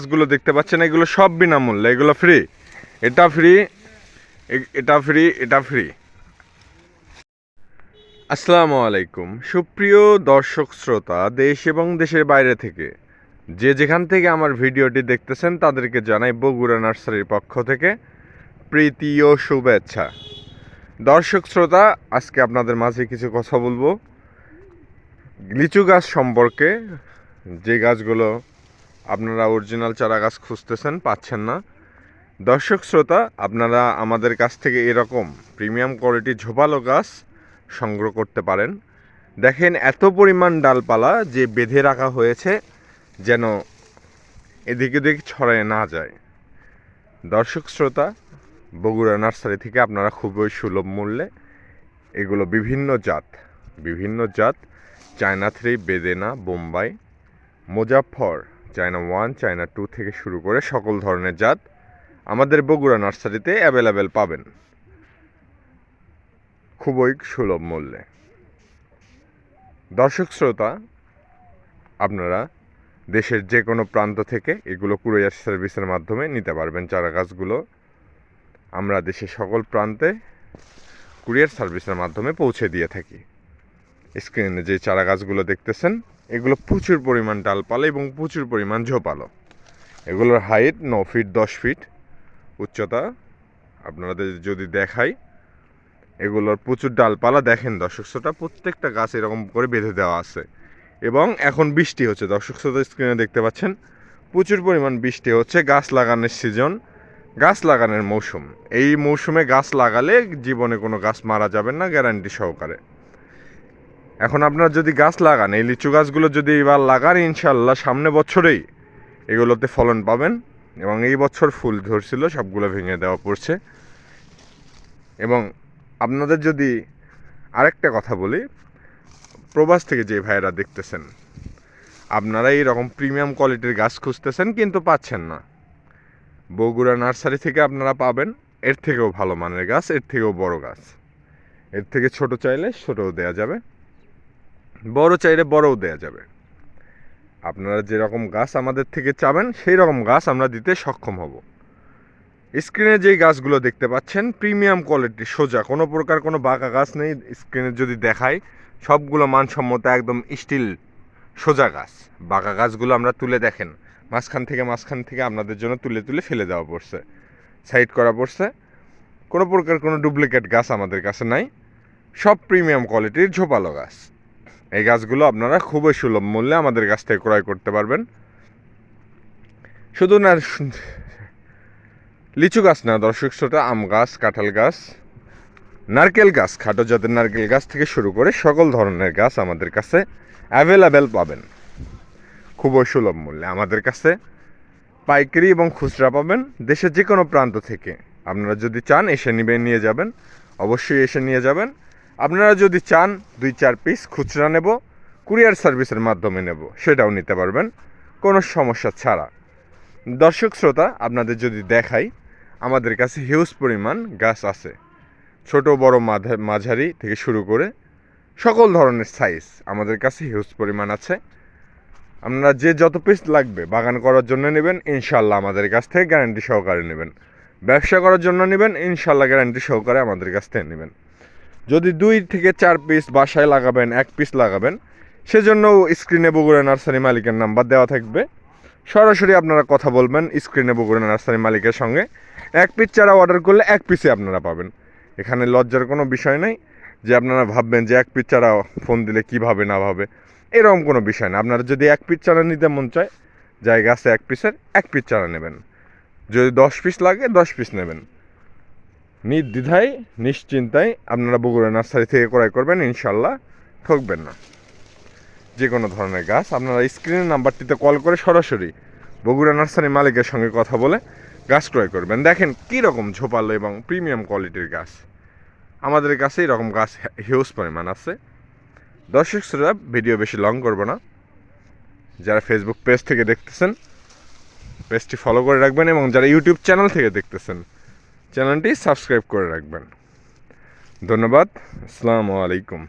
গাছগুলো দেখতে পাচ্ছেন, এগুলো সব বিনামূল্যে, এগুলো ফ্রি। এটা ফ্রি, এটা ফ্রি, এটা ফ্রি। আসসালামু আলাইকুম সুপ্রিয় দর্শক শ্রোতা, দেশ এবং দেশের বাইরে থেকে যে যেখান থেকে আমার ভিডিওটি দেখতেছেন তাদেরকে জানাই বগুড়া নার্সারির পক্ষ থেকে প্রীতি ও শুভেচ্ছা। দর্শক শ্রোতা, আজকে আপনাদের মাঝে কিছু কথা বলবো লিচু গাছ সম্পর্কে। যে গাছগুলো আপনারা অরিজিনাল চারা গাছ খুঁজতেছেন, পাচ্ছেন না। দর্শক শ্রোতা, আপনারা আমাদের কাছ থেকে এরকম প্রিমিয়াম কোয়ালিটির ঝোপালো গাছ সংগ্রহ করতে পারেন। দেখেন এত পরিমাণ ডালপালা যে বেঁধে রাখা হয়েছে যেন এদিক ওদিক ছড়ায় না যায়। দর্শক শ্রোতা, বগুড়া নার্সারি থেকে আপনারা খুবই সুলভ মূল্যে এগুলো বিভিন্ন জাত China 3, Bedana, Bombai, Muzaffar, China 1, China 2 থেকে শুরু করে সকল ধরনের জাত আমাদের বগুড়া নার্সারিতে অ্যাভেলেবেল পাবেন খুবই সুলভ মূল্যে। দর্শক শ্রোতা, আপনারা দেশের যে কোনো প্রান্ত থেকে এগুলো কুরিয়ার সার্ভিসের মাধ্যমে নিতে পারবেন। চারা গাছগুলো আমরা দেশের সকল প্রান্তে কুরিয়ার সার্ভিসের মাধ্যমে পৌঁছে দিয়ে থাকি। স্ক্রিনে যে চারা গাছগুলো দেখতেছেন, এগুলো প্রচুর পরিমাণ ডালপালা এবং প্রচুর পরিমাণ ঝোপালো। এগুলোর হাইট 9 ফিট 10 ফিট উচ্চতা। আপনাদের যদি দেখাই, এগুলোর প্রচুর ডালপালা দেখেন দর্শক শ্রোতা, প্রত্যেকটা গাছ এরকম করে বেঁধে দেওয়া আছে। এবং এখন বৃষ্টি হচ্ছে, দর্শক শ্রোতা স্ক্রিনে দেখতে পাচ্ছেন প্রচুর পরিমাণ বৃষ্টি হচ্ছে। গাছ লাগানোর সিজন, গাছ লাগানোর মৌসুম। এই মৌসুমে গাছ লাগালে জীবনে কোনো গাছ মারা যাবে না, গ্যারান্টি সহকারে। এখন আপনারা যদি গাছ লাগান, এই লিচু গাছগুলো যদি এবার লাগান, ইনশাল্লাহ সামনে বছরেই এগুলোতে ফলন পাবেন। এবং এই বছর ফুল ধরছিল, সবগুলো ভেঙে দেওয়া পড়ছে। এবং আপনাদের যদি আরেকটা কথা বলি, প্রবাস থেকে যে ভাইয়েরা দেখতেছেন, আপনারা এইরকম প্রিমিয়াম কোয়ালিটির গাছ খুঁজতেছেন কিন্তু পাচ্ছেন না, বগুড়া নার্সারি থেকে আপনারা পাবেন এর থেকেও ভালো মানের গাছ, এর থেকেও বড় গাছ। এর থেকে ছোট চাইলে ছোটও দেয়া যাবে, বড় চাইলে বড়ও দেয়া যাবে। আপনারা যেরকম গাছ আমাদের থেকে চাবেন সেই রকম গাছ আমরা দিতে সক্ষম হব। স্ক্রিনে যেই গাছগুলো দেখতে পাচ্ছেন প্রিমিয়াম কোয়ালিটি, সোজা, কোনো প্রকার কোনো বাঁকা গাছ নেই। স্ক্রিনে যদি দেখাই, সবগুলো মানসম্মত একদম স্টিল সোজা গাছ। বাঁকা গাছগুলো আমরা তুলে দেখেন, মাঝখান থেকে আপনাদের জন্য তুলে ফেলে দেওয়া পড়ছে, সাইড করা পড়ছে। কোনো প্রকার কোনো ডুপ্লিকেট গাছ আমাদের কাছে নাই, সব প্রিমিয়াম কোয়ালিটির ঝোপালো গাছ। এই গাছগুলো আপনারা খুবই সুলভ মূল্যে আমাদের কাছ থেকে ক্রয় করতে পারবেন। শুধু না লিচু গাছ না দর্শক শ্রোতা, আম গাছ, কাঁঠাল গাছ, নারকেল গাছ, খাটো জাতের নারকেল গাছ থেকে শুরু করে সকল ধরনের গাছ আমাদের কাছে অ্যাভেলেবেল পাবেন খুবই সুলভ মূল্যে। আমাদের কাছে পাইকারি এবং খুচরা পাবেন দেশের যে কোনো প্রান্ত থেকে। আপনারা যদি চান এসে নিয়ে যাবেন, অবশ্যই এসে নিয়ে যাবেন। আপনারা যদি চান 2-4 পিস খুচরা নেব, কুরিয়ার সার্ভিসের মাধ্যমে নেব, সেটাও নিতে পারবেন কোনো সমস্যা ছাড়া। দর্শক শ্রোতা, আপনাদের যদি দেখাই, আমাদের কাছে হিউজ পরিমাণ গাছ আছে, ছোট বড় মাঝারি থেকে শুরু করে সকল ধরনের সাইজ আমাদের কাছে হিউজ পরিমাণ আছে। আপনারা যে যত পিস লাগবে বাগান করার জন্য নেবেন, ইনশাল্লাহ আমাদের কাছ থেকে গ্যারান্টি সহকারে নেবেন। ব্যবসা করার জন্য নেবেন, ইনশাল্লাহ গ্যারান্টি সহকারে আমাদের কাছ থেকে নেবেন। যদি 2-4 পিস বাসায় লাগাবেন, 1 পিস লাগাবেন, সেজন্য স্ক্রিনে বগুড়া নার্সারি মালিকের নাম্বার দেওয়া থাকবে। সরাসরি আপনারা কথা বলবেন স্ক্রিনে বগুড়া নার্সারি মালিকের সঙ্গে। 1 পিস চারা অর্ডার করলে 1 পিসে আপনারা পাবেন। এখানে লজ্জার কোনো বিষয় নেই যে আপনারা ভাববেন যে 1 পিস চারা ফোন দিলে কীভাবে না ভাবে, এরকম কোনো বিষয় না। আপনারা যদি 1 পিস চারা নিতে মন চায়, জায়গা আছে 1 পিসের, 1 পিস চারা নেবেন। যদি 10 পিস লাগে 10 পিস নেবেন। নির্দ্বিধায় নিশ্চিন্তায় আপনারা বগুড়া নার্সারি থেকে ক্রয় করবেন, ইনশাল্লাহ ঠকবেন না। যে কোনো ধরনের গাছ আপনারা স্ক্রিনের নাম্বারটিতে কল করে সরাসরি বগুড়া নার্সারি মালিকের সঙ্গে কথা বলে গাছ ক্রয় করবেন। দেখেন কী রকম ঝোপালো এবং প্রিমিয়াম কোয়ালিটির গাছ আমাদের কাছে, এরকম গাছ হিউজ পরিমাণ আছে। দর্শক শ্রোতা, ভিডিও বেশি লং করব না। যারা ফেসবুক পেজ থেকে দেখতেছেন, পেজটি ফলো করে রাখবেন, এবং যারা ইউটিউব চ্যানেল থেকে দেখতেছেন, চ্যানেলটি সাবস্ক্রাইব করে রাখবেন। ধন্যবাদ। আসসালামু আলাইকুম।